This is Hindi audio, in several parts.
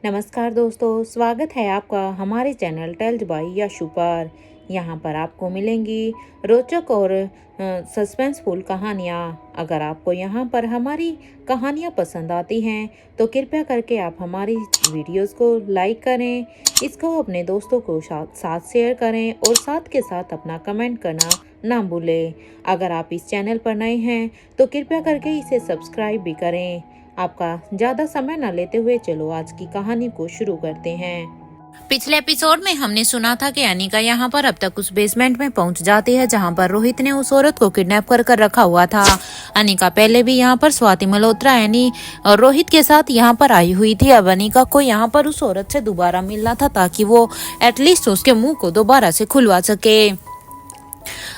नमस्कार दोस्तों, स्वागत है आपका हमारे चैनल टेल्स बाय यशु पर। यहाँ पर आपको मिलेंगी रोचक और सस्पेंसफुल कहानियाँ। अगर आपको यहाँ पर हमारी कहानियाँ पसंद आती हैं तो कृपया करके आप हमारी वीडियोस को लाइक करें, इसको अपने दोस्तों को साथ शेयर करें और साथ के साथ अपना कमेंट करना ना भूलें। अगर आप इस चैनल पर नए हैं तो कृपया करके इसे सब्सक्राइब भी करें। आपका ज्यादा समय न लेते हुए चलो आज की कहानी को शुरू करते हैं। पिछले एपिसोड में हमने सुना था कि अनिका यहाँ पर अब तक उस बेसमेंट में पहुँच जाती है जहाँ पर रोहित ने उस औरत को किडनैप कर रखा हुआ था। अनिका पहले भी यहाँ पर स्वाति मल्होत्रा यानी रोहित के साथ यहाँ पर आई हुई थी। अब अनिका को यहाँ पर उस औरत से दोबारा मिलना था ताकि वो एटलीस्ट उसके मुंह को दोबारा से खुलवा सके।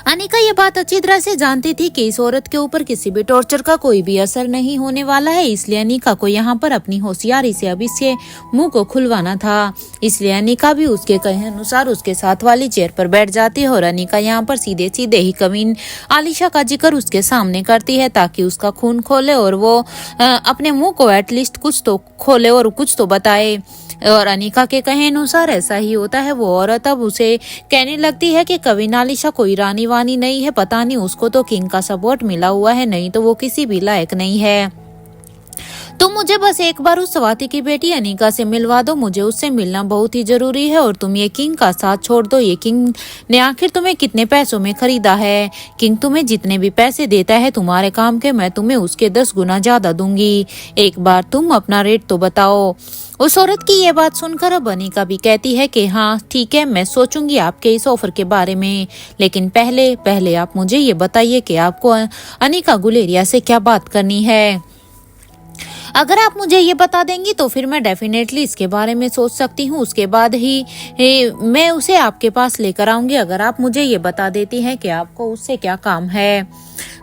अनिका ये बात अच्छी तरह से जानती थी कि इस औरत के ऊपर किसी भी टॉर्चर का कोई भी असर नहीं होने वाला है, इसलिए अनिका को यहाँ पर अपनी होशियारी से अब इसके मुंह को खुलवाना था। इसलिए अनिका भी उसके कहे अनुसार उसके साथ वाली चेयर पर बैठ जाती है और अनिका यहाँ पर सीधे सीधे ही कमीन आलिशा का जिक्र उसके सामने करती है ताकि उसका खून खोले और वो अपने मुँह को एटलीस्ट कुछ तो खोले और कुछ तो बताए। और अनिका के कहे अनुसार ऐसा ही होता है। वो औरत अब उसे कहने लगती है कि कविन आलिशा कोई रानी वानी नहीं है, पता नहीं उसको तो किंग का सपोर्ट मिला हुआ है, नहीं तो वो किसी भी लायक नहीं है। तुम मुझे बस एक बार उस स्वाति की बेटी अनिका से मिलवा दो, मुझे उससे मिलना बहुत ही जरूरी है। और तुम ये किंग का साथ छोड़ दो, ये किंग ने आखिर तुम्हें कितने पैसों में खरीदा है? किंग तुम्हें जितने भी पैसे देता है तुम्हारे काम के, मैं तुम्हें उसके 10 गुना ज्यादा दूंगी। एक बार तुम अपना रेट तो बताओ। उस औरत की ये बात सुनकर अब अनिका भी कहती है कि हाँ ठीक है, मैं सोचूंगी आपके इस ऑफर के बारे में, लेकिन पहले आप मुझे ये बताइए कि आपको अनिका गुलेरिया से क्या बात करनी है। अगर आप मुझे ये बता देंगी तो फिर मैं डेफिनेटली इसके बारे में सोच सकती हूँ, उसके बाद ही मैं उसे आपके पास लेकर आऊंगी। अगर आप मुझे ये बता देती हैं कि आपको उससे क्या काम है।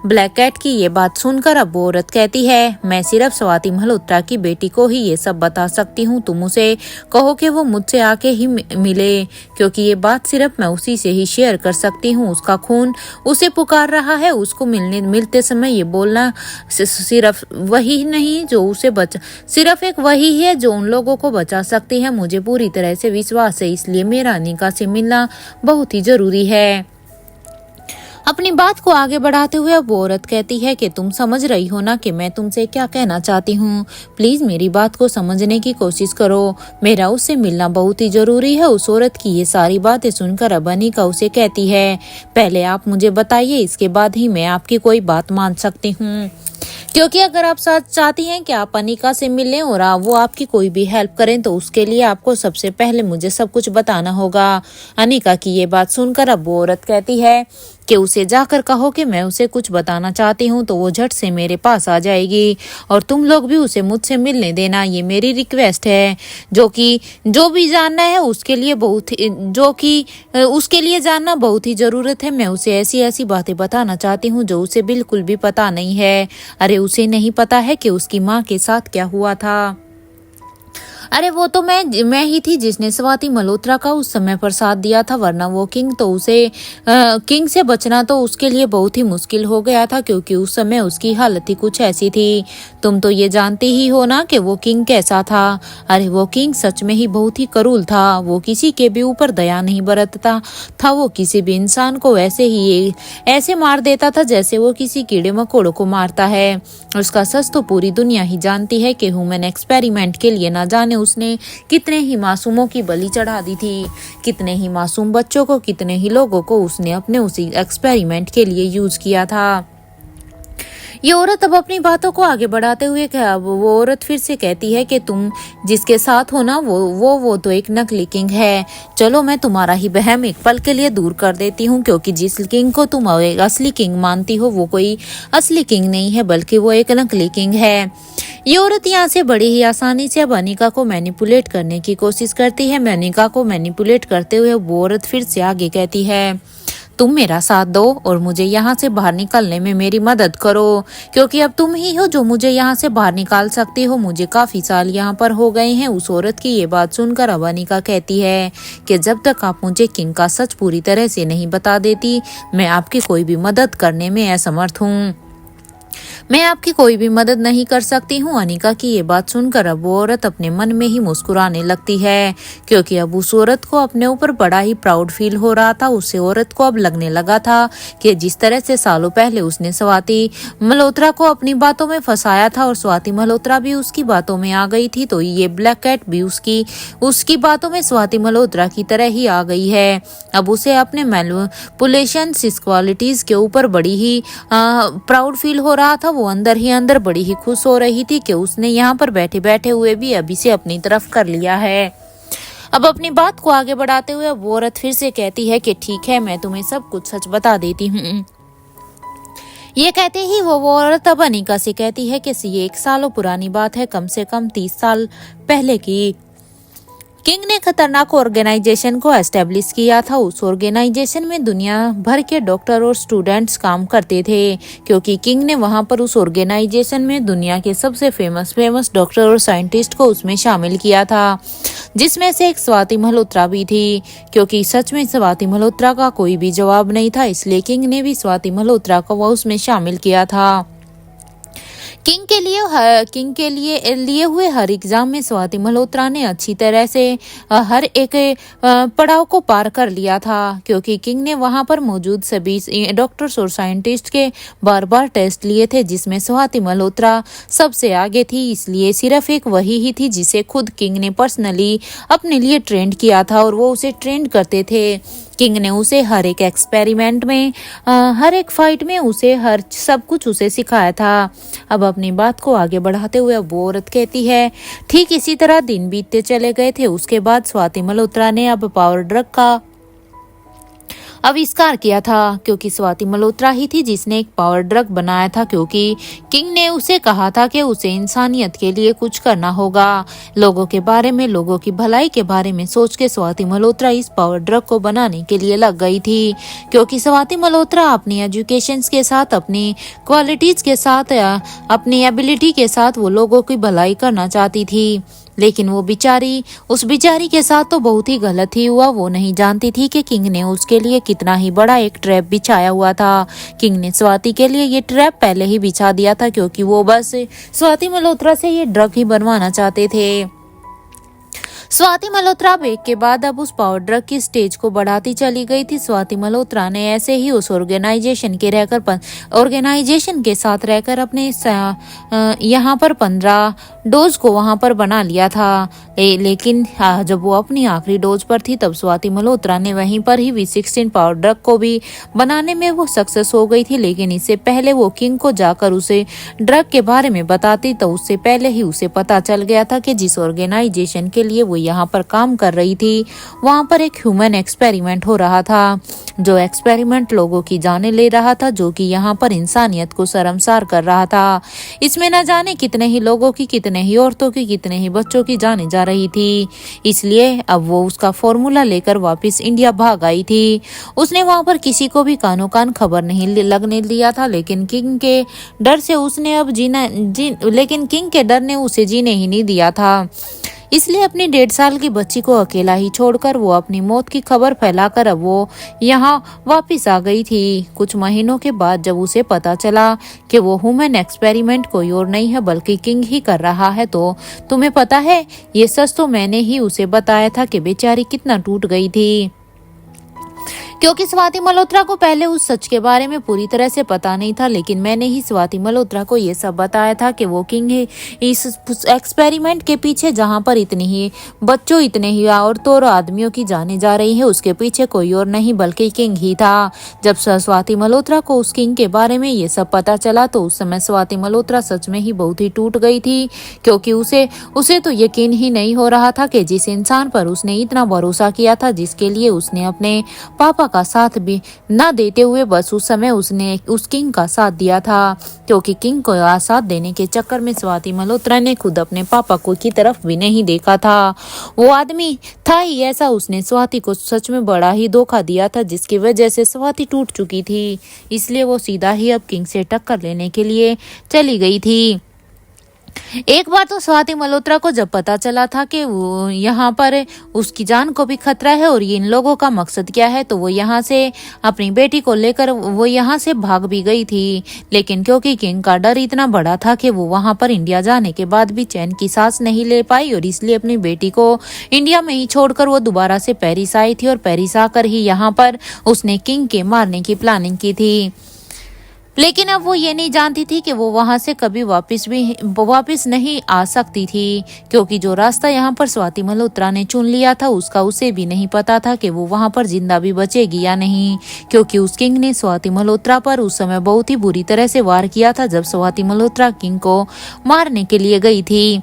ब्लैक कैट की ये बात सुनकर अब वो औरत कहती है, मैं सिर्फ स्वाति मल्होत्रा की बेटी को ही ये सब बता सकती हूँ। तुम उसे कहो कि वो मुझसे आके ही मिले, क्योंकि ये बात सिर्फ मैं उसी से ही शेयर कर सकती हूँ। उसका खून उसे पुकार रहा है, उसको मिलते समय ये बोलना सिर्फ वही नहीं जो उसे सिर्फ एक वही है जो उन लोगों को बचा सकती है। मुझे पूरी तरह से विश्वास है, इसलिए मेरा अनिका से मिलना बहुत ही जरूरी है। अपनी बात को आगे बढ़ाते हुए वो औरत कहती है कि तुम समझ रही हो ना कि मैं तुमसे क्या कहना चाहती हूँ। प्लीज मेरी बात को समझने की कोशिश करो, मेरा उससे मिलना बहुत ही जरूरी है। उस औरत की ये सारी बातें सुनकर अब अनिका उसे कहती है, पहले आप मुझे बताइए, इसके बाद ही मैं आपकी कोई बात मान सकती हूँ। क्योंकि अगर आप साथ चाहती हैं कि आप अनिका से मिलें और वो आपकी कोई भी हेल्प करें तो उसके लिए आपको सबसे पहले मुझे सब कुछ बताना होगा। अनिका की ये बात सुनकर अब वो औरत कहती है कि उसे जाकर कहो कि मैं उसे कुछ बताना चाहती हूँ तो वो झट से मेरे पास आ जाएगी, और तुम लोग भी उसे मुझसे मिलने देना, ये मेरी रिक्वेस्ट है। जो भी जानना है उसके लिए जानना बहुत ही जरूरत है। मैं उसे ऐसी ऐसी बातें बताना चाहती हूँ जो उसे बिल्कुल भी पता नहीं है। अरे उसे नहीं पता है कि उसकी माँ के साथ क्या हुआ था। अरे वो तो मैं ही थी जिसने स्वाति मल्होत्रा का उस समय पर साथ दिया था, वरना वो किंग से बचना तो उसके लिए बहुत ही मुश्किल हो गया था, क्योंकि उस समय उसकी हालत ही कुछ ऐसी थी। तुम तो ये जानते ही हो ना कि वो किंग कैसा था। अरे वो किंग सच में ही बहुत ही क्रूर था, वो किसी के भी ऊपर दया नहीं बरतता था। वो किसी भी इंसान को ऐसे मार देता था जैसे वो किसी कीड़े मकोड़ों को मारता है। उसका सच तो पूरी दुनिया ही जानती है कि ह्यूमन एक्सपेरिमेंट के लिए ना जाने उसने कितने ही मासूमों की बलि चढ़ा दी थी, कितने ही मासूम बच्चों को, कितने ही लोगों को उसने अपने उसी एक्सपेरिमेंट के लिए यूज किया था। ये औरत अब अपनी बातों को आगे बढ़ाते हुए वो औरत फिर से कहती है कि तुम जिसके साथ हो ना वो तो एक नकली किंग है। चलो मैं तुम्हारा ही वहम एक पल के लिए दूर कर देती हूँ, क्योंकि जिस किंग को तुम एक असली किंग मानती हो वो कोई असली किंग नहीं है, बल्कि वो एक नकली किंग है। ये औरत यहाँ से बड़ी ही आसानी से अब अनिका को मैनिपुलेट करने की कोशिश करती है। अनिका को मैनिपुलेट करते हुए वो औरत फिर से आगे कहती है, तुम मेरा साथ दो और मुझे यहाँ से बाहर निकलने में मेरी मदद करो, क्योंकि अब तुम ही हो जो मुझे यहाँ से बाहर निकाल सकती हो। मुझे काफी साल यहाँ पर हो गए हैं। उस औरत की ये बात सुनकर अब अनिका कहती है कि जब तक आप मुझे किंग का सच पूरी तरह से नहीं बता देती, मैं आपकी कोई भी मदद करने में असमर्थ हूँ। मैं आपकी कोई भी मदद नहीं कर सकती हूँ। अनिका की ये बात सुनकर अब वो औरत अपने मन में ही मुस्कुराने लगती है, क्योंकि अब उस औरत को अपने ऊपर बड़ा ही प्राउड फील हो रहा था। उस औरत को अब लगने लगा था कि जिस तरह से सालों पहले उसने स्वाति मल्होत्रा को अपनी बातों में फंसाया था और स्वाति मल्होत्रा भी उसकी बातों में आ गई थी, तो ये ब्लैक कैट भी उसकी बातों में स्वाति मल्होत्रा की तरह ही आ गई है। अब उसे अपने मैनिपुलेशन क्वालिटीज के ऊपर बड़ी ही प्राउड फील हो रहा था। वो अंदर ही अंदर बड़ी ही खुश हो रही थी कि उसने यहाँ पर बैठे बैठे हुए भी अभी से अपनी तरफ कर लिया है। अब अपनी बात को आगे बढ़ाते हुए वो औरत फिर से कहती है कि ठीक है, मैं तुम्हें सब कुछ सच बता देती हूँ। ये कहते ही वो औरत अब अनिका से कहती है कि ये 1 सालों पुरानी बात है, कम से कम 30 साल पहले की। किंग ने खतरनाक ऑर्गेनाइजेशन को एस्टेब्लिश किया था। उस ऑर्गेनाइजेशन में दुनिया भर के डॉक्टर और स्टूडेंट्स काम करते थे, क्योंकि किंग ने वहां पर उस ऑर्गेनाइजेशन में दुनिया के सबसे फेमस डॉक्टर और साइंटिस्ट को उसमें शामिल किया था, जिसमें से एक स्वाति मल्होत्रा भी थी। क्योंकि सच में स्वाति मल्होत्रा का कोई भी जवाब नहीं था, इसलिए किंग ने भी स्वाति मल्होत्रा को वो उसमें शामिल किया था। किंग के लिए हुए हर एग्जाम में स्वाति मल्होत्रा ने अच्छी तरह से हर एक पड़ाव को पार कर लिया था, क्योंकि किंग ने वहां पर मौजूद सभी डॉक्टर्स और साइंटिस्ट के बार बार टेस्ट लिए थे, जिसमें स्वाति मल्होत्रा सबसे आगे थी। इसलिए सिर्फ एक वही ही थी जिसे खुद किंग ने पर्सनली अपने लिए ट्रेंड किया था, और वो उसे ट्रेंड करते थे। किंग ने उसे हर एक एक्सपेरिमेंट में, हर एक फाइट में उसे हर सब कुछ उसे सिखाया था। अब अपनी बात को आगे बढ़ाते हुए अब वो औरत कहती है, ठीक इसी तरह दिन बीतते चले गए थे। उसके बाद स्वाति मल्होत्रा ने अब पावर ड्रग का आविष्कार किया था, क्योंकि स्वाति मल्होत्रा ही थी जिसने एक पावर ड्रग बनाया था, क्योंकि किंग ने उसे कहा था कि उसे इंसानियत के लिए कुछ करना होगा। लोगों के बारे में, लोगों की भलाई के बारे में सोच के स्वाति मल्होत्रा इस पावर ड्रग को बनाने के लिए लग गई थी, क्योंकि स्वाति मल्होत्रा अपनी एजुकेशन के साथ, अपनी क्वालिटीज के साथ, अपनी एबिलिटी के साथ वो लोगों की भलाई करना चाहती थी। लेकिन उस बिचारी के साथ तो बहुत ही गलत ही हुआ। वो नहीं जानती थी कि किंग ने उसके लिए कितना ही बड़ा एक ट्रैप बिछाया हुआ था। किंग ने स्वाति के लिए ये ट्रैप पहले ही बिछा दिया था, क्योंकि वो बस स्वाति मल्होत्रा से ये ड्रग ही बनवाना चाहते थे। स्वाति मल्होत्रा ब्रेक के बाद अब उस पावर ड्रग की स्टेज को बढ़ाती चली गई थी। स्वाति मल्होत्रा ने ऐसे ही उस ऑर्गेनाइजेशन के साथ रहकर अपने यहाँ पर 15 डोज को वहां पर बना लिया था। लेकिन जब वो अपनी आखिरी डोज पर थी, तब स्वाति मल्होत्रा ने वहीं पर ही V16 पावर ड्रग को भी बनाने में वो सक्सेस हो गई थी। लेकिन इससे पहले वो किंग को जाकर उसे ड्रग के बारे में बताती, तो उससे पहले ही उसे पता चल गया था कि जिस ऑर्गेनाइजेशन के लिए वो यहाँ पर काम कर रही थी, वहां पर एक ह्यूमन एक्सपेरिमेंट हो रहा था। जो एक्सपेरिमेंट लोगों की जाने ले रहा था, जो कि यहाँ पर इंसानियत को शर्मसार कर रहा था। इसमें न जाने कितने ही लोगों की, कितने ही औरतों की, कितने ही बच्चों की जाने जा रही थी। इसलिए अब वो उसका फॉर्मूला लेकर वापस इंडिया भाग आई थी। उसने वहां पर किसी को भी कानो कान खबर नहीं लगने दिया था, लेकिन किंग के डर ने उसे जीने ही नहीं दिया था। इसलिए अपनी 1.5 साल की बच्ची को अकेला ही छोड़कर वो अपनी मौत की खबर फैलाकर अब वो यहाँ वापस आ गई थी। कुछ महीनों के बाद जब उसे पता चला कि वो ह्यूमन एक्सपेरिमेंट कोई और नहीं है बल्कि किंग ही कर रहा है, तो तुम्हें पता है, ये सच तो मैंने ही उसे बताया था कि बेचारी कितना टूट गई थी। क्योंकि स्वाति मल्होत्रा को पहले उस सच के बारे में पूरी तरह से पता नहीं था, लेकिन मैंने ही स्वाति मल्होत्रा को ये सब बताया था कि वो किंग है इस एक्सपेरिमेंट के पीछे, जहां पर इतनी ही बच्चों, इतने ही औरतों और आदमियों की जाने जा रही है, उसके पीछे कोई और नहीं बल्कि किंग ही था। जब स्वाति मल्होत्रा को उस किंग के बारे में ये सब पता चला, तो उस समय स्वाति मल्होत्रा सच में ही बहुत ही टूट गई थी, क्योंकि उसे तो यकीन ही नहीं हो रहा था कि जिस इंसान पर उसने इतना भरोसा किया था, जिसके लिए उसने अपने पापा का साथ भी न देते हुए बस उस समय उसने उस किंग का साथ दिया था, क्योंकि किंग को साथ देने के चक्कर में स्वाति मल्होत्रा ने खुद अपने पापा को की तरफ भी नहीं देखा था। वो आदमी था ही ऐसा, उसने स्वाति को सच में बड़ा ही धोखा दिया था, जिसकी वजह से स्वाति टूट चुकी थी। इसलिए वो सीधा ही अब किंग से टक्कर लेने के लिए चली गई थी। एक बार तो स्वाति मल्होत्रा को जब पता चला था कि वो यहाँ पर उसकी जान को भी खतरा है और इन लोगों का मकसद क्या है, तो वो यहाँ से अपनी बेटी को लेकर वो यहाँ से भाग भी गई थी। लेकिन क्योंकि किंग का डर इतना बड़ा था कि वो वहाँ पर इंडिया जाने के बाद भी चैन की सांस नहीं ले पाई और इसलिए अपनी बेटी को इंडिया में ही छोड़कर वो दोबारा से पेरिस आई थी और पेरिस आकर ही यहाँ पर उसने किंग के मारने की प्लानिंग की थी। लेकिन अब वो ये नहीं जानती थी कि वो वहां से कभी वापस नहीं आ सकती थी, क्योंकि जो रास्ता यहाँ पर स्वाति मल्होत्रा ने चुन लिया था उसका उसे भी नहीं पता था कि वो वहां पर जिंदा भी बचेगी या नहीं, क्योंकि उस किंग ने स्वाति मल्होत्रा पर उस समय बहुत ही बुरी तरह से वार किया था जब स्वाति मल्होत्रा किंग को मारने के लिए गई थी।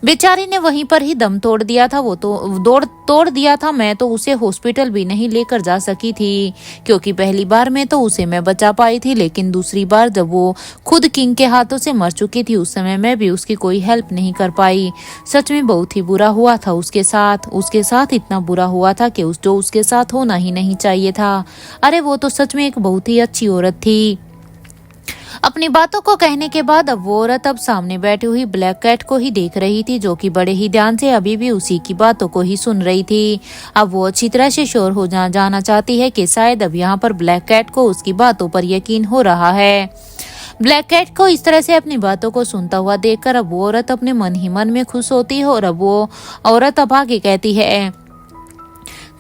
बेचारी ने वहीं पर ही दम तोड़ दिया था, वो तो तोड़ दिया था। मैं तो उसे हॉस्पिटल भी नहीं लेकर जा सकी थी, क्योंकि पहली बार में तो उसे मैं बचा पाई थी, लेकिन दूसरी बार जब वो खुद किंग के हाथों से मर चुकी थी उस समय मैं भी उसकी कोई हेल्प नहीं कर पाई। सच में बहुत ही बुरा हुआ था उसके साथ इतना बुरा हुआ था कि जो उसके साथ होना ही नहीं चाहिए था। अरे वो तो सच में एक बहुत ही अच्छी औरत थी। अपनी बातों को कहने के बाद अब वो औरत अब सामने बैठी हुई ब्लैक कैट को ही देख रही थी, जो कि बड़े ही ध्यान से अभी भी उसी की बातों को ही सुन रही थी। अब वो अच्छी तरह से श्योर हो जाना चाहती है कि शायद अब यहाँ पर ब्लैक कैट को उसकी बातों पर यकीन हो रहा है। ब्लैक कैट को इस तरह से अपनी बातों को सुनता हुआ देखकर अब वो औरत अपने मन ही मन में खुश होती है और अब वो औरत अब आगे कहती है,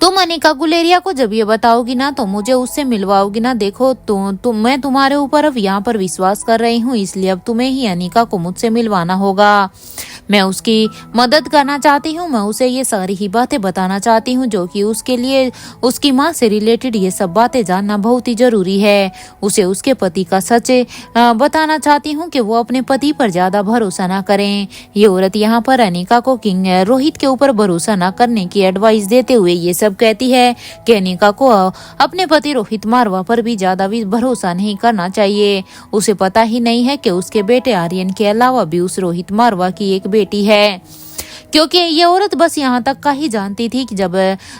तुम अनिका गुलेरिया को जब ये बताओगी ना तो मुझे उससे मिलवाओगी ना। देखो मैं तुम्हारे ऊपर अब यहाँ पर विश्वास कर रही हूँ, इसलिए अब तुम्हें ही अनिका को मुझसे मिलवाना होगा। मैं उसकी मदद करना चाहती हूँ, मैं उसे ये सारी ही बातें बताना चाहती हूँ जो कि उसके लिए उसकी माँ से रिलेटेड ये सब बातें जानना बहुत ही जरूरी है। उसे उसके पति का सच बताना चाहती हूँ कि वो अपने पति पर ज्यादा भरोसा ना करें। ये औरत यहाँ पर अनिका को किंग रोहित के ऊपर भरोसा ना करने की एडवाइस देते हुए ये सब कहती है कि अनिका को अपने पति रोहित मारवा पर भी ज्यादा भी भरोसा नहीं करना चाहिए। उसे पता ही नहीं है कि उसके बेटे आर्यन के अलावा भी उस रोहित मारवा की एक बेटी है, क्योंकि ये औरत बस यहाँ तक का ही जानती थी कि जब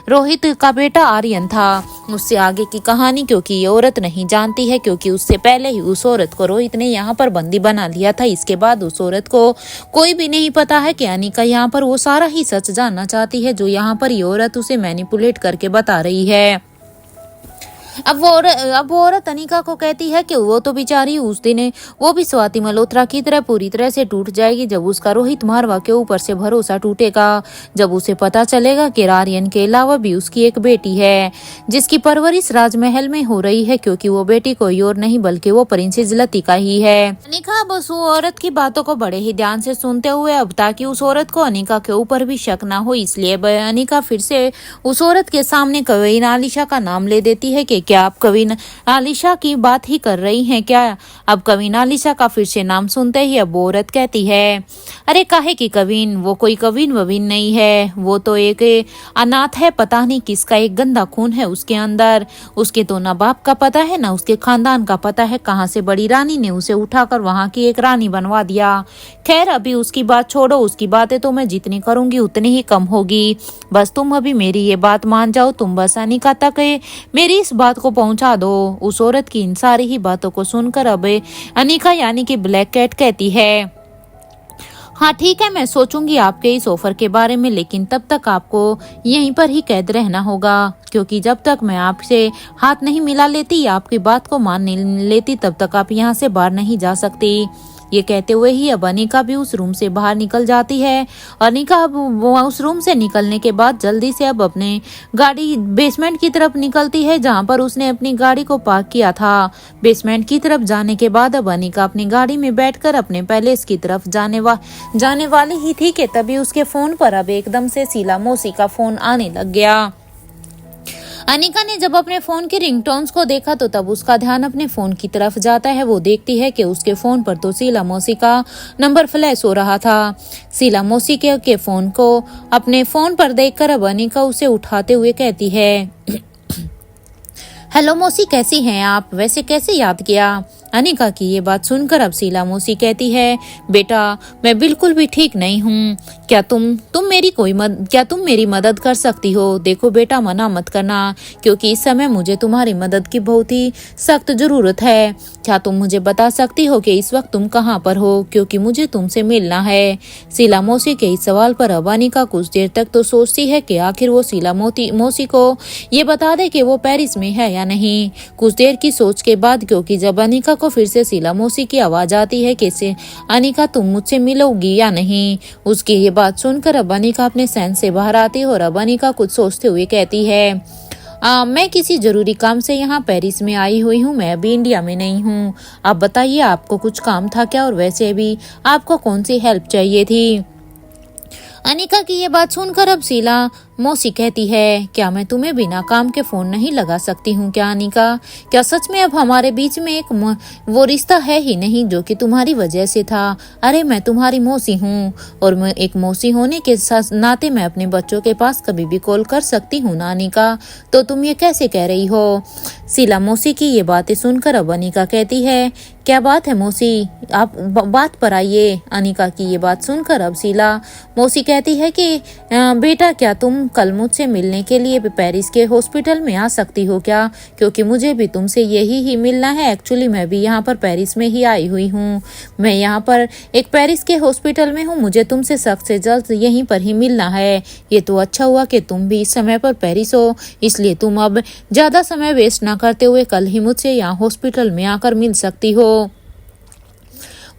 रोहित का बेटा आर्यन था, उससे आगे की कहानी क्योंकि ये औरत नहीं जानती है, क्योंकि उससे पहले ही उस औरत को रोहित ने यहाँ पर बंदी बना लिया था। इसके बाद उस औरत को कोई भी नहीं पता है कि अनिका यहाँ पर वो सारा ही सच जानना चाहती है जो यहाँ पर ये औरत उसे मैनिपुलेट करके बता रही है। अब वो औरत अनिका को कहती है कि वो तो बेचारी उस दिन वो भी स्वाति मल्होत्रा की तरह पूरी तरह से टूट जाएगी जब उसका रोहित मारवा के ऊपर से भरोसा टूटेगा, जब उसे पता चलेगा कि आर्यन के अलावा भी उसकी एक बेटी है जिसकी परवरिश राजमहल में हो रही है, क्योंकि वो बेटी कोई और नहीं बल्कि वो प्रिंसेस लतिका ही है। अनिका बस वो औरत की बातों को बड़े ही ध्यान से सुनते हुए अब ताकि उस औरत को अनिका के ऊपर भी शक ना हो, इसलिए अनिका फिर से उस औरत के सामने कवीन आलिशा का नाम ले देती है कि क्या आप कवीन आलिशा की बात ही कर रही हैं क्या। अब कवीन आलिशा का फिर से नाम सुनते ही अब औरत कहती है, अरे काहे की कवीन, वो कोई कवीन ववीन नहीं है, वो तो एक अनाथ है, पता नहीं किसका एक गंदा खून है उसके अंदर। उसके तो ना बाप का पता है ना उसके खानदान का पता है, कहाँ से बड़ी रानी ने उसे उठाकर वहां की एक रानी बनवा दिया। खैर अभी उसकी बात छोड़ो, उसकी बातें तो मैं जितनी करूंगी उतनी ही कम होगी। बस तुम अभी मेरी ये बात मान जाओ, तुम बस अनिका तक मेरी इस बात को पहुंचा दो। उस औरत की इन सारी ही बातों को सुनकर अब अनिका यानी कि ब्लैक कैट कहती है, हाँ ठीक है, मैं सोचूंगी आपके इस ऑफर के बारे में, लेकिन तब तक आपको यहीं पर ही कैद रहना होगा, क्योंकि जब तक मैं आपसे हाथ नहीं मिला लेती या आपकी बात को मान नहीं लेती तब तक आप यहाँ से बाहर नहीं जा सकती। ये कहते हुए ही अब अनिका भी उस रूम से बाहर निकल जाती है। अनिका अब उस रूम से निकलने के बाद जल्दी से अब अपने गाड़ी बेसमेंट की तरफ निकलती है जहां पर उसने अपनी गाड़ी को पार्क किया था। बेसमेंट की तरफ जाने के बाद अब अनिका अपनी गाड़ी में बैठकर अपने पैलेस की तरफ जाने वाली ही थी कि तभी उसके फोन पर अब एकदम से शीला मौसी का फोन आने लग गया। अनिका ने जब अपने फोन के रिंगटोन्स को देखा तो तब उसका ध्यान अपने फोन की तरफ जाता है। वो देखती है कि उसके फोन पर तो शीला मौसी का नंबर फ्लैश हो रहा था। शीला मौसी के फोन को अपने फोन पर देखकर अब अनिका उसे उठाते हुए कहती है, हेलो मौसी, कैसी हैं आप, वैसे कैसे याद किया। अनिका की ये बात सुनकर अब शीला मौसी कहती है, बेटा मैं बिल्कुल भी ठीक नहीं हूँ, क्या तुम मेरी मदद कर सकती हो? देखो बेटा, मना मत करना, क्योंकि इस समय मुझे तुम्हारी मदद की बहुत ही सख्त जरूरत है। क्या तुम मुझे बता सकती हो कि इस वक्त तुम कहाँ पर हो, क्योंकि मुझे तुमसे मिलना है। शीला मौसी के इस सवाल पर अब अनिका कुछ देर तक तो सोचती है कि आखिर वो शीला मौसी को ये बता दे कि वो पेरिस में है या नहीं। कुछ देर की सोच के बाद, क्योंकि जब अनिका को फिर से शीला मौसी की आवाज आती है कि अनिका तुम मुझसे मिलोगी या नहीं, उसकी ये बात सुनकर अब अनिका अपने सेंस से बाहर आती है और अब अनिका कुछ सोचते हुए कहती है, मैं किसी जरूरी काम से यहाँ पेरिस में आई हुई हूँ, मैं अभी इंडिया में नहीं हूँ। आप बताइए, आपको कुछ काम था क्या, और वैसे भी आपको कौन सी हेल्प चाहिए थी? अनिका की ये बात सुनकर अब शीला मौसी कहती है, क्या मैं तुम्हें बिना काम के फोन नहीं लगा सकती हूँ क्या अनिका? क्या सच में अब हमारे बीच में एक वो रिश्ता है ही नहीं जो कि तुम्हारी वजह से था? अरे मैं तुम्हारी मौसी हूँ, और मैं एक मौसी होने के नाते मैं अपने बच्चों के पास कभी भी कॉल कर सकती हूँ ना अनिका, तो तुम ये कैसे कह रही हो? शीला मौसी की ये बातें सुनकर अब अनिका कहती है, क्या बात है मौसी, आप बात पर आइए। अनिका की ये बात सुनकर अब शीला मौसी कहती है कि बेटा, क्या तुम कल मुझसे मिलने के लिए पेरिस के हॉस्पिटल में आ सकती हो क्या? क्योंकि मुझे भी तुमसे यही ही मिलना है। एक्चुअली मैं भी यहाँ पर पेरिस में ही आई हुई हूँ। मैं यहाँ पर एक पेरिस के हॉस्पिटल में हूँ, मुझे तुमसे सख्त से जल्द यहीं पर ही मिलना है। ये तो अच्छा हुआ कि तुम भी इस समय पर पेरिस हो, इसलिए तुम अब ज्यादा समय वेस्ट ना करते हुए कल ही मुझसे यहाँ हॉस्पिटल में आकर मिल सकती हो।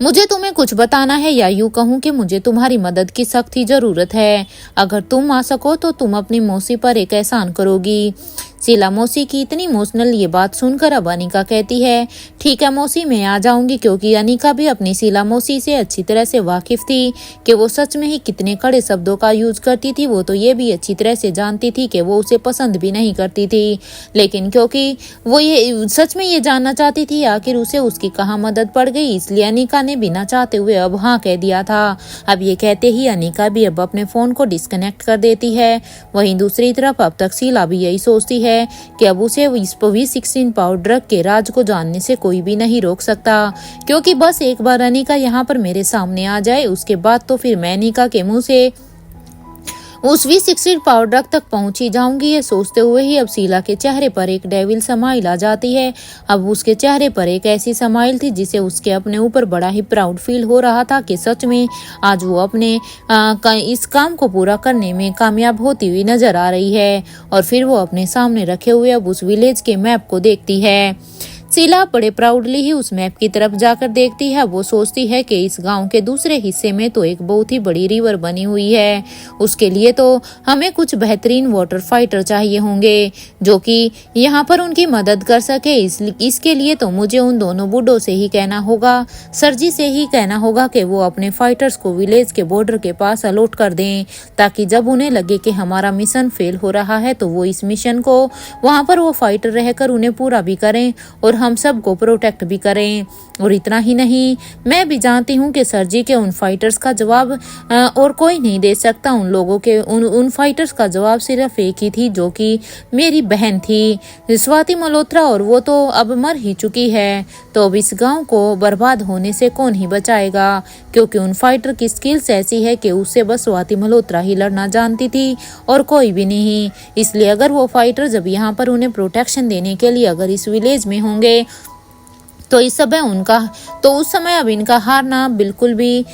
मुझे तुम्हें कुछ बताना है, या यूं कहूँ कि मुझे तुम्हारी मदद की सख्त ही जरूरत है। अगर तुम आ सको तो तुम अपनी मौसी पर एक एहसान करोगी। शीला मौसी की इतनी इमोशनल ये बात सुनकर अब अनिका कहती है, ठीक है मौसी, मैं आ जाऊंगी, क्योंकि अनिका भी अपनी शीला मौसी से अच्छी तरह से वाकिफ थी कि वो सच में ही कितने कड़े शब्दों का यूज करती थी। वो तो ये भी अच्छी तरह से जानती थी कि वो उसे पसंद भी नहीं करती थी, लेकिन क्योंकि वो ये सच में ये जानना चाहती थी आखिर उसे उसकी कहाँ मदद पड़ गई, इसलिए अनिका ने बिना चाहते हुए अब हाँ कह दिया था। अब ये कहते ही अनिका भी अब अपने फोन को डिस्कनेक्ट कर देती है। वहीं दूसरी तरफ अब तक शीला भी यही सोचती है कि अब उसे इस V16 पाउडर के राज को जानने से कोई भी नहीं रोक सकता, क्योंकि बस एक बार अनिका यहाँ पर मेरे सामने आ जाए, उसके बाद तो फिर मैं अनिका के मुंह से उस V16 पाउडर तक पहुंची जाऊंगी। ये सोचते हुए ही अब शीला के चेहरे पर एक डेविल समाइल आ जाती है। अब उसके चेहरे पर एक ऐसी समाइल थी जिसे उसके अपने ऊपर बड़ा ही प्राउड फील हो रहा था कि सच में आज वो अपने इस काम को पूरा करने में कामयाब होती हुई नजर आ रही है। और फिर वो अपने सामने रखे हुए अब उस विलेज के मैप को देखती है। शीला बड़े प्राउडली ही उस मैप की तरफ जाकर देखती है। वो सोचती है कि इस गांव के दूसरे हिस्से में तो एक बहुत ही बड़ी रिवर बनी हुई है, उसके लिए तो हमें कुछ बेहतरीन वाटर फाइटर चाहिए होंगे जो कि यहाँ पर उनकी मदद कर सके। इसके लिए तो मुझे उन दोनों बूढ़ों से ही कहना होगा, सरजी से ही कहना होगा कि वो अपने फाइटर्स को विलेज के बॉर्डर के पास अलॉट कर दें, ताकि जब उन्हें लगे कि हमारा मिशन फेल हो रहा है तो वो इस मिशन को वहाँ पर वो फाइटर रहकर उन्हें पूरा भी करें और हम सबको प्रोटेक्ट भी करें। और इतना ही नहीं, मैं भी जानती हूँ कि सर जी के उन फाइटर्स का जवाब और कोई नहीं दे सकता। उन लोगों के उन फाइटर्स का जवाब सिर्फ एक ही थी, जो कि मेरी बहन थी स्वाति मल्होत्रा, और वो तो अब मर ही चुकी है। तो अब इस गांव को बर्बाद होने से कौन ही बचाएगा, क्योंकि उन फाइटर की स्किल्स ऐसी है कि उससे बस स्वाति मल्होत्रा ही लड़ना जानती थी और कोई भी नहीं। इसलिए अगर वो फाइटर जब यहाँ पर उन्हें प्रोटेक्शन देने के लिए अगर इस विलेज में होंगे तो उस समय अब इनका हारना बिल्कुल भी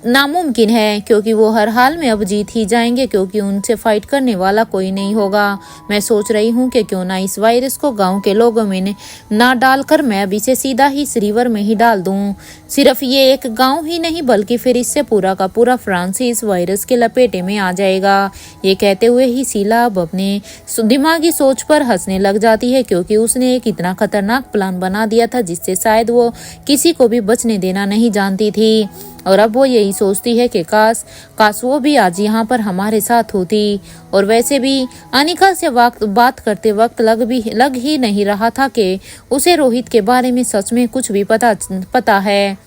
नामुमकिन है, क्योंकि वो हर हाल में अब जीत ही जाएंगे, क्योंकि उनसे फाइट करने वाला कोई नहीं होगा। मैं सोच रही हूँ कि क्यों ना इस वायरस को गांव के लोगों में ना डालकर मैं अब इसे सीधा ही इस रिवर में ही डाल दूँ। सिर्फ ये एक गांव ही नहीं बल्कि फिर इससे पूरा का पूरा फ्रांस ही इस वायरस के लपेटे में आ जाएगा। ये कहते हुए ही शीला अब अपने दिमागी सोच पर हंसने लग जाती है, क्योंकि उसने एक इतना खतरनाक प्लान बना दिया था जिससे शायद वो किसी को भी बचने देना नहीं जानती थी। और अब वो यही सोचती है कि काश वो भी आज यहाँ पर हमारे साथ होती। और वैसे भी अनिका से बात करते वक्त लग ही नहीं रहा था कि उसे रोहित के बारे में सच में कुछ भी पता है,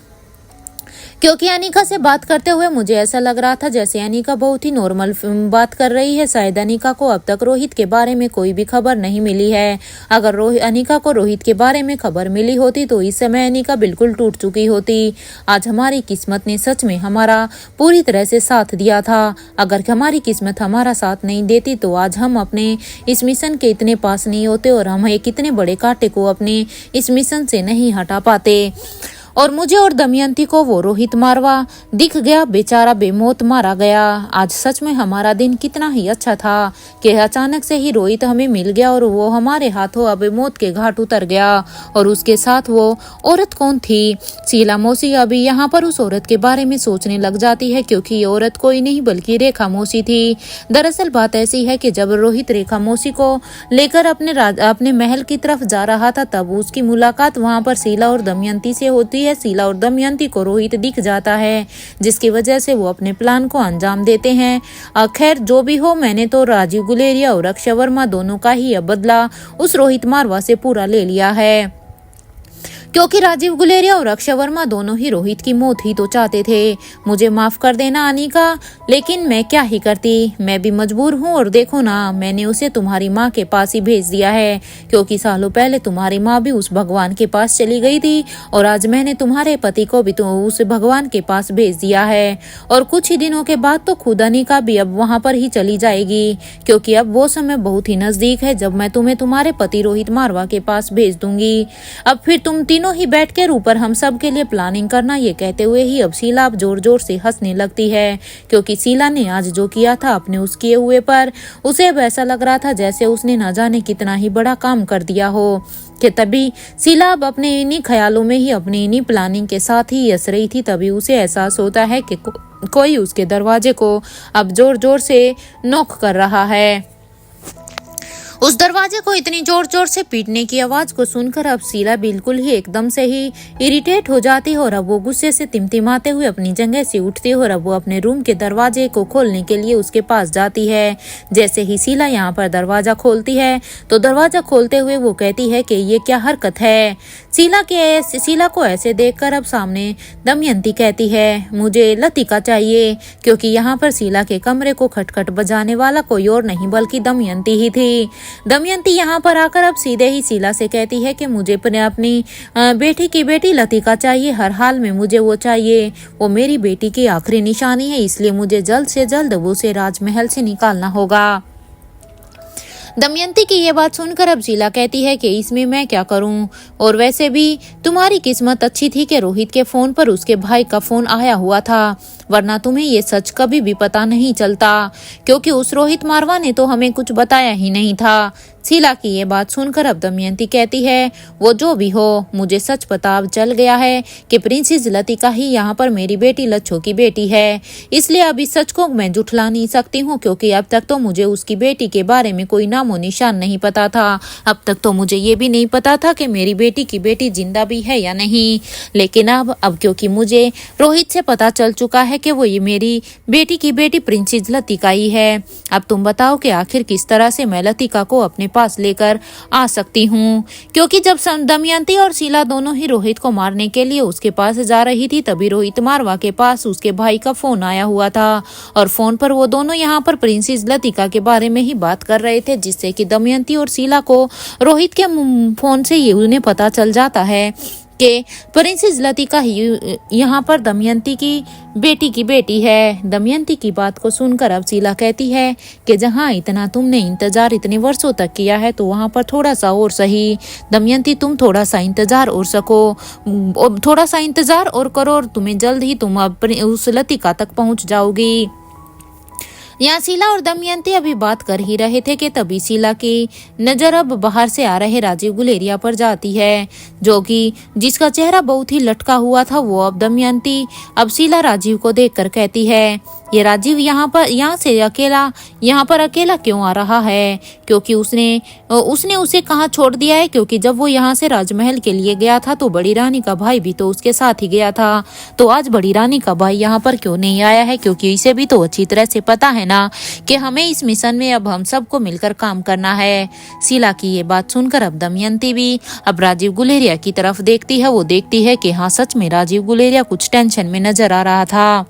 क्योंकि अनिका से बात करते हुए मुझे ऐसा लग रहा था जैसे अनिका बहुत ही नॉर्मल बात कर रही है। शायद अनिका को अब तक रोहित के बारे में कोई भी खबर नहीं मिली है। अगर अनिका को रोहित के बारे में खबर मिली होती तो इस समय अनिका बिल्कुल टूट चुकी होती। आज हमारी किस्मत ने सच में हमारा पूरी तरह से साथ दिया था। अगर हमारी किस्मत हमारा साथ नहीं देती तो आज हम अपने इस मिशन के इतने पास नहीं होते और हम एक इतने बड़े कांटे को अपने इस मिशन से नहीं हटा पाते। और मुझे और दमयंती को वो रोहित मारवा दिख गया, बेचारा बेमौत मारा गया। आज सच में हमारा दिन कितना ही अच्छा था कि अचानक से ही रोहित हमें मिल गया और वो हमारे हाथों अब मौत के घाट उतर गया। और उसके साथ वो औरत कौन थी? शीला मौसी अभी यहाँ पर उस औरत के बारे में सोचने लग जाती है, क्योंकि ये औरत कोई नहीं बल्कि रेखा मौसी थी। दरअसल बात ऐसी है कि जब रोहित रेखा मौसी को लेकर अपने महल की तरफ जा रहा था तब उसकी मुलाकात वहाँ पर शीला और दमयंती से होती है। शीला और दमयंती को रोहित दिख जाता है, जिसकी वजह से वो अपने प्लान को अंजाम देते हैं। खैर जो भी हो, मैंने तो राजीव गुलेरिया और अक्षय वर्मा दोनों का ही अब बदला उस रोहित मारवा से पूरा ले लिया है, क्योंकि राजीव गुलेरिया और अक्षय वर्मा दोनों ही रोहित की मौत ही तो चाहते थे। मुझे माफ कर देना अनिका, लेकिन मैं क्या ही करती, मैं भी मजबूर हूँ। और देखो ना, मैंने उसे तुम्हारी माँ के पास ही भेज दिया है, क्योंकि सालों पहले तुम्हारी माँ भी उस भगवान के पास चली गई थी और आज मैंने तुम्हारे पति को भी तो उस भगवान के पास भेज दिया है। और कुछ ही दिनों के बाद तो खुद अनिका भी अब वहाँ पर ही चली जाएगी, क्योंकि अब वो समय बहुत ही नजदीक है जब मैं तुम्हें तुम्हारे पति रोहित मारवा के पास भेज दूंगी। अब फिर तुम तीनों ही बैठ कर ऊपर हम सब के लिए प्लानिंग करना। ये कहते हुए ही अब शीला अब जोर जोर से हंसने लगती है, क्योंकि शीला ने आज जो किया था अपने उस किए हुए पर उसे अब ऐसा लग रहा था जैसे उसने न जाने कितना ही बड़ा काम कर दिया हो। कि तभी शीला अब अपने इन्हीं ख्यालों में ही अपनी इन्हीं प्लानिंग के साथ ही हंस रही थी। तभी उसे एहसास होता है कि कोई उसके दरवाजे को अब जोर जोर से नॉक कर रहा है। उस दरवाजे को इतनी जोर जोर से पीटने की आवाज को सुनकर अब शीला बिल्कुल ही एकदम से ही इरिटेट हो जाती है और अब वो गुस्से से तिमतिमाते हुए अपनी जगह से उठती है और अब वो अपने रूम के दरवाजे को खोलने के लिए उसके पास जाती है। जैसे ही शीला यहाँ पर दरवाजा खोलती है तो दरवाजा खोलते हुए वो कहती है कि ये क्या हरकत है। शीला को ऐसे देखकर अब सामने दमयंती कहती है, मुझे लतिका चाहिए, क्योंकि यहाँ पर शीला के कमरे को खटखट बजाने वाला कोई और नहीं बल्कि दमयंती ही थी। दमयंती यहाँ पर आकर अब सीधे ही शीला से कहती है कि मुझे अपनी बेटी की बेटी लतिका चाहिए, हर हाल में मुझे वो चाहिए। वो मेरी बेटी की आखिरी निशानी है, इसलिए मुझे जल्द से जल्द उसे राजमहल से निकालना होगा। दमयंती की ये बात सुनकर अब शीला कहती है कि इसमें मैं क्या करूं, और वैसे भी तुम्हारी किस्मत अच्छी थी कि रोहित के फोन पर उसके भाई का फोन आया हुआ था, वरना तुम्हें ये सच कभी भी पता नहीं चलता, क्योंकि उस रोहित मारवा ने तो हमें कुछ बताया ही नहीं था। शीला की ये बात सुनकर अब दमयंती कहती है, वो जो भी हो, मुझे सच पता अब चल गया है कि प्रिंसेस लतिका ही यहाँ पर मेरी बेटी लच्छो की बेटी है। इसलिए अब इस सच को मैं जुठला नहीं सकती हूँ, क्योंकि अब तक तो मुझे उसकी बेटी के बारे में कोई नामो निशान नहीं पता था। अब तक तो मुझे ये भी नहीं पता था कि मेरी बेटी की बेटी जिंदा भी है या नहीं, लेकिन अब क्योंकि मुझे रोहित से पता चल चुका है कि वो ये मेरी बेटी की बेटी प्रिंसेस लतिका ही है। अब तुम बताओ कि आखिर किस तरह से मैं लतिका को अपने पास लेकर आ सकती हूँ, क्योंकि जब दमयंती और शीला दोनों ही रोहित को मारने के लिए उसके पास जा रही थी तभी रोहित मारवा के पास उसके भाई का फोन आया हुआ था और फोन पर वो दोनों यहाँ पर प्रिंसेस लतिका के बारे में ही बात कर रहे थे, जिससे कि दमयंती और शीला को रोहित के फोन से ये उन्हें पता चल जाता है कि प्रिंसेस लतिका ही यहाँ पर दमयंती की बेटी है। दमयंती की बात को सुनकर अब शीला कहती है कि जहाँ इतना तुमने इंतजार इतने वर्षों तक किया है तो वहाँ पर थोड़ा सा और सही। दमयंती तुम थोड़ा सा इंतजार और करो और तुम्हें जल्द ही तुम उस लतिका तक पहुँच जाओगी। यहाँ शीला और दमयंती अभी बात कर ही रहे थे कि तभी शीला की नजर अब बाहर से आ रहे राजीव गुलेरिया पर जाती है, जो कि जिसका चेहरा बहुत ही लटका हुआ था। वो अब दमयंती अब शीला राजीव को देखकर कहती है, ये राजीव यहाँ पर अकेला क्यों आ रहा है, क्योंकि उसने उसे कहाँ छोड़ दिया है, क्योंकि जब वो यहाँ से राजमहल के लिए गया था तो बड़ी रानी का भाई भी तो उसके साथ ही गया था। तो आज बड़ी रानी का भाई यहाँ पर क्यों नहीं आया है, क्योंकि इसे भी तो अच्छी तरह से पता है ना कि हमें इस मिशन में अब हम सबको मिलकर काम करना है। शीला की ये बात सुनकर अब दमयंती भी अब राजीव गुलेरिया की तरफ देखती है। वो देखती है कि हाँ, सच में राजीव गुलेरिया कुछ टेंशन में नजर आ रहा था।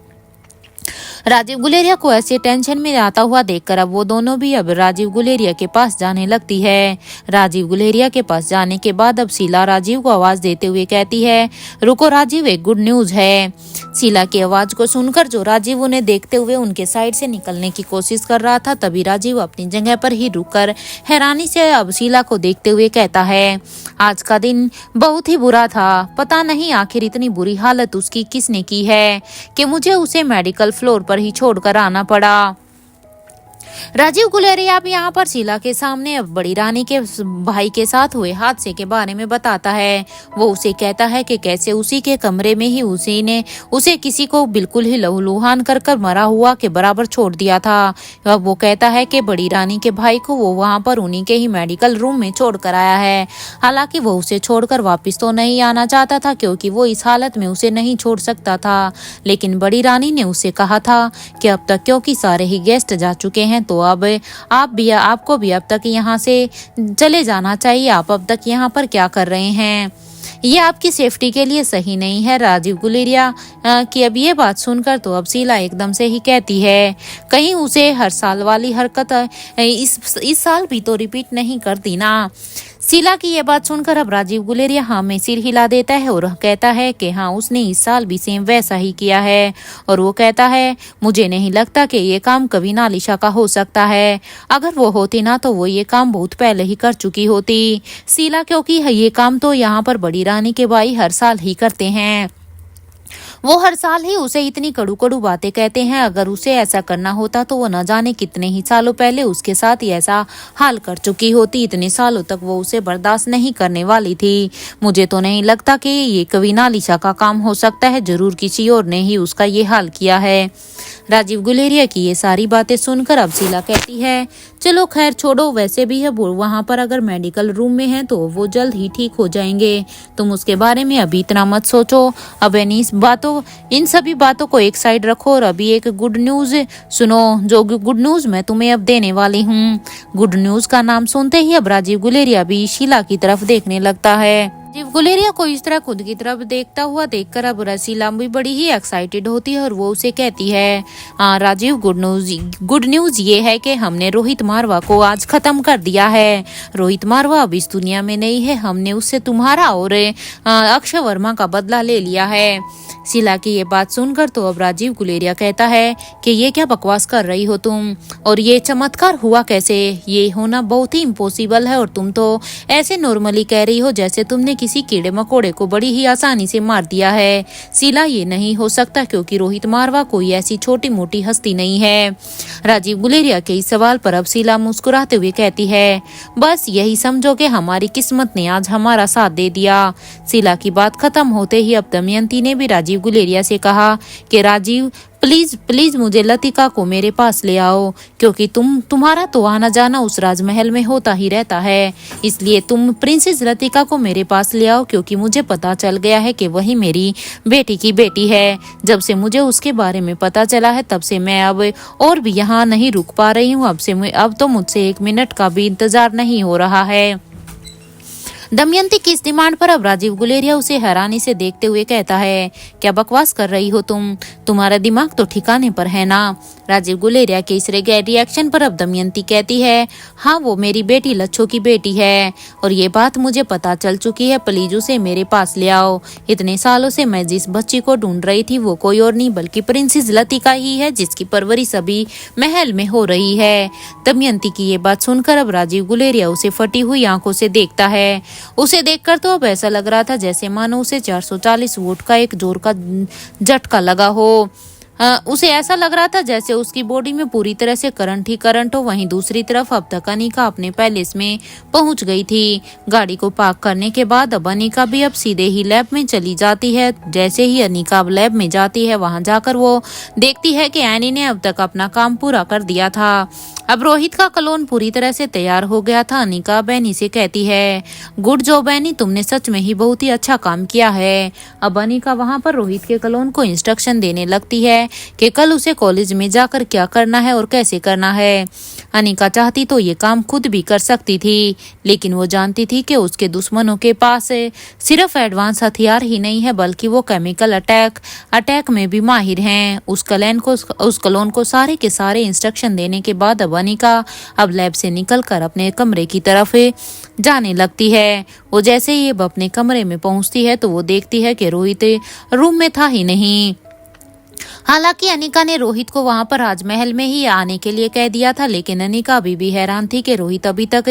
राजीव गुलेरिया को ऐसे टेंशन में आता हुआ देखकर अब वो दोनों भी अब राजीव गुलेरिया के पास जाने लगती है। राजीव गुलेरिया के पास जाने के बाद अब शीला राजीव को आवाज देते हुए कहती है, रुको राजीव, एक गुड न्यूज है। शीला की आवाज को सुनकर जो राजीव उन्हें देखते हुए उनके साइड से निकलने की कोशिश कर रहा था, तभी राजीव अपनी जगह पर ही रुककर हैरानी से अब शीला को देखते हुए कहता है, आज का दिन बहुत ही बुरा था। पता नहीं आखिर इतनी बुरी हालत उसकी किसने की है कि मुझे उसे मेडिकल फ्लोर पर ही छोड़कर आना पड़ा। राजीव गुलेरिया अब यहाँ पर शीला के सामने अब बड़ी रानी के भाई के साथ हुए हादसे के बारे में बताता है। वो उसे कहता है कि कैसे उसी के कमरे में ही उसी ने उसे किसी को बिल्कुल ही लहूलुहान कर मरा हुआ के बराबर छोड़ दिया था। अब वो कहता है कि बड़ी रानी के भाई को वो वहाँ पर उन्हीं के ही मेडिकल रूम में छोड़ कर आया है। हालांकि वो उसे छोड़कर वापस तो नहीं आना चाहता था, क्योंकि वो इस हालत में उसे नहीं छोड़ सकता था, लेकिन बड़ी रानी ने उसे कहा था कि अब तक क्योंकि सारे ही गेस्ट जा चुके हैं तो अब आपको भी अब तक यहाँ से चले जाना चाहिए। आप अब तक यहाँ पर क्या कर रहे हैं? ये आपकी सेफ्टी के लिए सही नहीं है। राजीव गुलेरिया की अब ये बात सुनकर तो अब शीला एकदम से ही कहती है, कहीं उसे हर साल वाली हरकत इस साल भी तो रिपीट नहीं करती ना। शीला की ये बात सुनकर अब राजीव गुलेरिया हाँ में सिर हिला देता है और कहता है कि हाँ, उसने इस साल भी सेम वैसा ही किया है। और वो कहता है, मुझे नहीं लगता कि ये काम कभी नालिशा का हो सकता है। अगर वो होती ना तो वो ये काम बहुत पहले ही कर चुकी होती। शीला, क्योंकि ये काम तो यहाँ पर बड़ी रानी के भाई हर साल ही करते हैं। वो हर साल ही उसे इतनी कड़ू कड़ू बातें कहते हैं। अगर उसे ऐसा करना होता तो वो न जाने कितने ही सालों पहले उसके साथ ही ऐसा हाल कर चुकी होती। इतने सालों तक वो उसे बर्दाश्त नहीं करने वाली थी। मुझे तो नहीं लगता कि ये कभी नालिशा का काम हो सकता है। जरूर किसी और ने ही उसका ये हाल किया है। राजीव गुलेरिया की ये सारी बातें सुनकर अब शीला कहती है, चलो खैर छोड़ो, वैसे भी है वहाँ पर अगर मेडिकल रूम में है तो वो जल्द ही ठीक हो जाएंगे। तुम उसके बारे में अभी इतना मत सोचो। अब इन सभी बातों को एक साइड रखो और अभी एक गुड न्यूज सुनो, जो गुड न्यूज मैं तुम्हें अब देने वाली हूँ। गुड न्यूज का नाम सुनते ही अब राजीव गुलेरिया भी शीला की तरफ देखने लगता है। राजीव गुलेरिया को इस तरह खुद की तरफ देखता हुआ देखकर अब शीला भी बड़ी ही एक्साइटेड होती है और वो उसे कहती है, राजीव, गुड न्यूज ये है कि हमने रोहित मारवा को आज खत्म कर दिया है। रोहित मारवा अब इस दुनिया में नहीं है। हमने उससे तुम्हारा और अक्षय वर्मा का बदला ले लिया है। शीला की ये बात सुनकर तो अब राजीव गुलेरिया कहता है कि ये क्या बकवास कर रही हो तुम, और ये चमत्कार हुआ कैसे? ये होना बहुत ही इम्पॉसिबल है और तुम तो ऐसे नॉर्मली कह रही हो जैसे तुमने किसी कीड़े मकोड़े को बड़ी ही आसानी से मार दिया है। शीला, ये नहीं हो सकता, क्योंकि रोहित मारवा कोई ऐसी छोटी मोटी हस्ती नहीं है। राजीव गुलेरिया के इस सवाल पर अब शीला मुस्कुराते हुए कहती है, बस यही समझो कि हमारी किस्मत ने आज हमारा साथ दे दिया। शीला की बात खत्म होते ही अब दमयंती ने भी राजीव गुलेरिया से कहा कि राजीव, प्लीज मुझे लतिका को मेरे पास ले आओ, क्योंकि तुम्हारा तो आना जाना उस राजमहल में होता ही रहता है। इसलिए तुम प्रिंसेस लतिका को मेरे पास ले आओ, क्योंकि मुझे पता चल गया है कि वही मेरी बेटी की बेटी है। जब से मुझे उसके बारे में पता चला है तब से मैं अब और भी यहाँ नहीं रुक पा रही हूँ। अब तो मुझसे 1 मिनट का भी इंतजार नहीं हो रहा है। दमयंती की इस डिमांड पर अब राजीव गुलेरिया उसे हैरानी से देखते हुए कहता है, क्या बकवास कर रही हो तुम? तुम्हारा दिमाग तो ठिकाने पर है ना? राजीव गुलेरिया के इस रिएक्शन पर अब दमयंती कहती है, हाँ, वो मेरी बेटी लच्छो की बेटी है और ये बात मुझे पता चल चुकी है। प्लीज उसे मेरे पास ले आओ। इतने सालों से मैं जिस बच्ची को ढूंढ रही थी वो कोई और नहीं बल्कि प्रिंसेस लतिका ही है, जिसकी परवरिश अभी महल में हो रही है। दमयंती की ये बात सुनकर अब राजीव गुलेरिया उसे फटी हुई आंखों से देखता है। उसे देखकर तो अब ऐसा लग रहा था जैसे मानो उसे 440 वोट का एक जोर का झटका लगा हो। उसे ऐसा लग रहा था जैसे उसकी बॉडी में पूरी तरह से करंट ही करंट हो। वहीं दूसरी तरफ अब तक अनिका अपने पैलेस में पहुंच गई थी। गाड़ी को पार्क करने के बाद अब अनिका भी अब सीधे ही लैब में चली जाती है। जैसे ही अनिका अब लैब में जाती है, वहां जाकर वो देखती है कि एनी ने अब तक अपना काम पूरा कर दिया था। अब रोहित का क्लोन पूरी तरह से तैयार हो गया था। अनिका बैनी से कहती है, गुड जॉब बैनी, तुमने सच में ही बहुत ही अच्छा काम किया है। अब अनिका वहां पर रोहित के क्लोन को इंस्ट्रक्शन देने लगती है कि कल उसे कॉलेज में जाकर क्या करना है और कैसे करना है। अनिका चाहती तो ये काम खुद भी कर सकती थी, लेकिन वो जानती थी कि उसके दुश्मनों के पास सिर्फ एडवांस हथियार ही नहीं है, बल्कि वो केमिकल अटैक में भी माहिर हैं। उस क्लोन को सारे के सारे इंस्ट्रक्शन देने के बाद अब अनिका अब लैब से निकलकर अपने कमरे की तरफ जाने लगती है। वो जैसे ही अब अपने कमरे में पहुंचती है तो वो देखती है कि रोहित रूम में था ही नहीं। हालांकि अनिका ने रोहित को वहां पर राजमहल में ही आने के लिए कह दिया था, लेकिन अनिका अभी भी हैरान थी कि रोहित अभी तक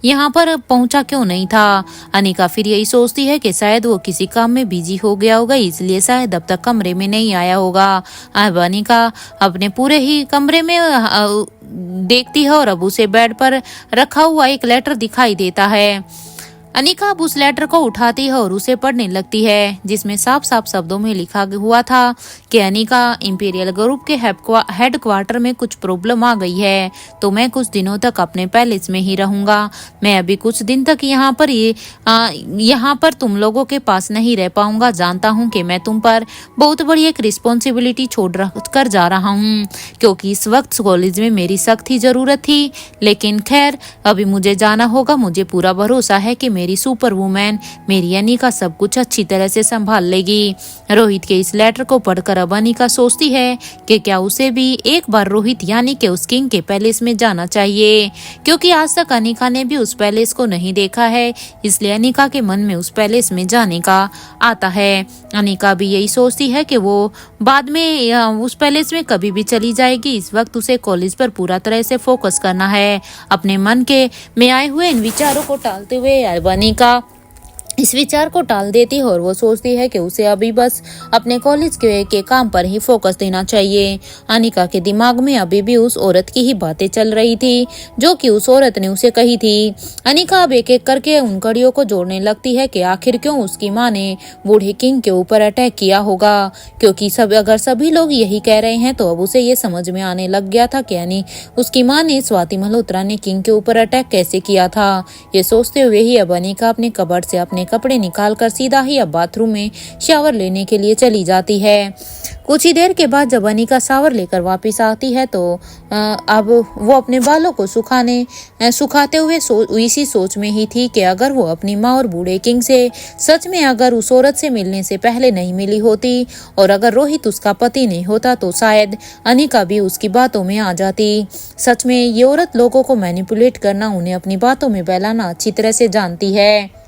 यहाँ पर पहुंचा क्यों नहीं था। अनिका फिर यही सोचती है कि शायद वो किसी काम में बिजी हो गया होगा, इसलिए शायद अब तक कमरे में नहीं आया होगा। अब अनिका अपने पूरे ही कमरे में देखती है और अब उसे बेड पर रखा हुआ एक लेटर दिखाई देता है। अनिका अब उस लेटर को उठाती है और उसे पढ़ने लगती है, जिसमें साफ साफ शब्दों में लिखा हुआ था कि अनिका, इंपीरियल ग्रुप के हेडक्वार्टर में कुछ प्रॉब्लम आ गई है, तो मैं कुछ दिनों तक अपने पैलेस में ही रहूंगा। मैं अभी कुछ दिन तक यहाँ पर तुम लोगों के पास नहीं रह पाऊंगा। जानता हूँ कि मैं तुम पर बहुत बड़ी एक रिस्पॉन्सिबिलिटी छोड़ कर जा रहा हूँ, क्योंकि इस वक्त कॉलेज में मेरी सख्त ही जरूरत थी, लेकिन खैर अभी मुझे जाना होगा। मुझे पूरा भरोसा है कि मेरी सुपर वुमेन मेरी अनिका सब कुछ अच्छी तरह से संभाल लेगी। रोहित के इस लेटर को पढ़कर अब अनिका सोचती है कि क्या उसे भी एक बार रोहित यानी कि उस किंग के पैलेस में जाना चाहिए, क्योंकि आज तक अनिका ने भी उस पैलेस को नहीं देखा है, इसलिए अनिका के मन में उस पैलेस में जाने का आता है। अनिका भी यही सोचती है कि वो बाद में उस पैलेस में कभी भी चली जाएगी। इस वक्त उसे कॉलेज पर पूरा तरह से फोकस करना है। अपने मन में आए हुए इन विचारों को टालते हुए अनिका इस विचार को टाल देती है और वो सोचती है कि उसे अभी बस अपने कॉलेज के काम पर ही फोकस देना चाहिए। अनिका के दिमाग में अभी भी उस औरत की ही बातें चल रही थी जो कि उस औरत ने उसे कही थी। अनिका अब एक एक करके उन कड़ियों को जोड़ने लगती है कि आखिर क्यों उसकी माँ ने बूढ़े किंग के ऊपर अटैक किया होगा, क्योंकि अगर सभी लोग यही कह रहे हैं तो अब उसे ये समझ में आने लग गया था कि उसकी माँ ने स्वाति मल्होत्रा ने किंग के ऊपर अटैक कैसे किया था। ये सोचते हुए ही अब अनिका अपने कबर्ड से अपने कपड़े निकालकर सीधा ही अब बाथरूम में शावर लेने के लिए चली जाती है। कुछ ही देर के बाद जब अनिका शावर लेकर वापस आती है तो अब वो अपने बालों को सुखाते हुए इसी सोच में ही थी कि अगर वो अपनी माँ और बूढ़े किंग से सच में अगर उस औरत से मिलने से पहले नहीं मिली होती और अगर रोहित उसका पति नहीं होता तो शायद अनिका भी उसकी बातों में आ जाती। सच में ये औरत लोगों को मैनिपुलेट करना, उन्हें अपनी बातों में बहलाना अच्छी तरह से जानती है।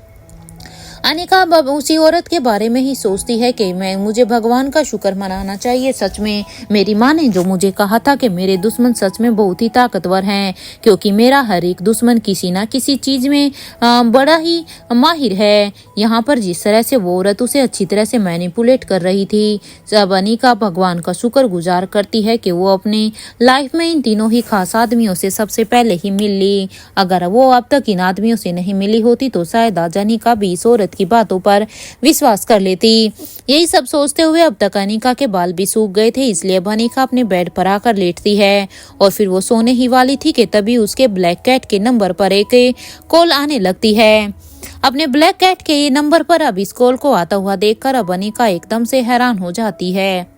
अनिका अब उसी औरत के बारे में ही सोचती है कि मुझे भगवान का शुक्र मनाना चाहिए। सच में मेरी माँ ने जो मुझे कहा था कि मेरे दुश्मन सच में बहुत ही ताकतवर हैं, क्योंकि मेरा हर एक दुश्मन किसी ना किसी चीज में बड़ा ही माहिर है। यहाँ पर जिस तरह से वो औरत उसे अच्छी तरह से मैनिपुलेट कर रही थी, अब अनिका भगवान का शुक्र गुजार करती है कि वो अपनी लाइफ में इन तीनों ही खास आदमियों से सबसे पहले ही मिल ली। अगर वो अब तक इन आदमियों से नहीं मिली होती तो शायद आज अनिका भी इस औरत की बातों पर विश्वास कर लेती। यही सब सोचते हुए अब तक अनिका के बाल भी सूख गए थे, इसलिए अब अनिका अपने बेड पर आकर लेटती है और फिर वो सोने ही वाली थी कि तभी उसके ब्लैक कैट के नंबर पर एक कॉल आने लगती है। अपने ब्लैक कैट के नंबर पर अब इस कॉल को आता हुआ देखकर अब अनिका एकदम से हैरान हो जाती है।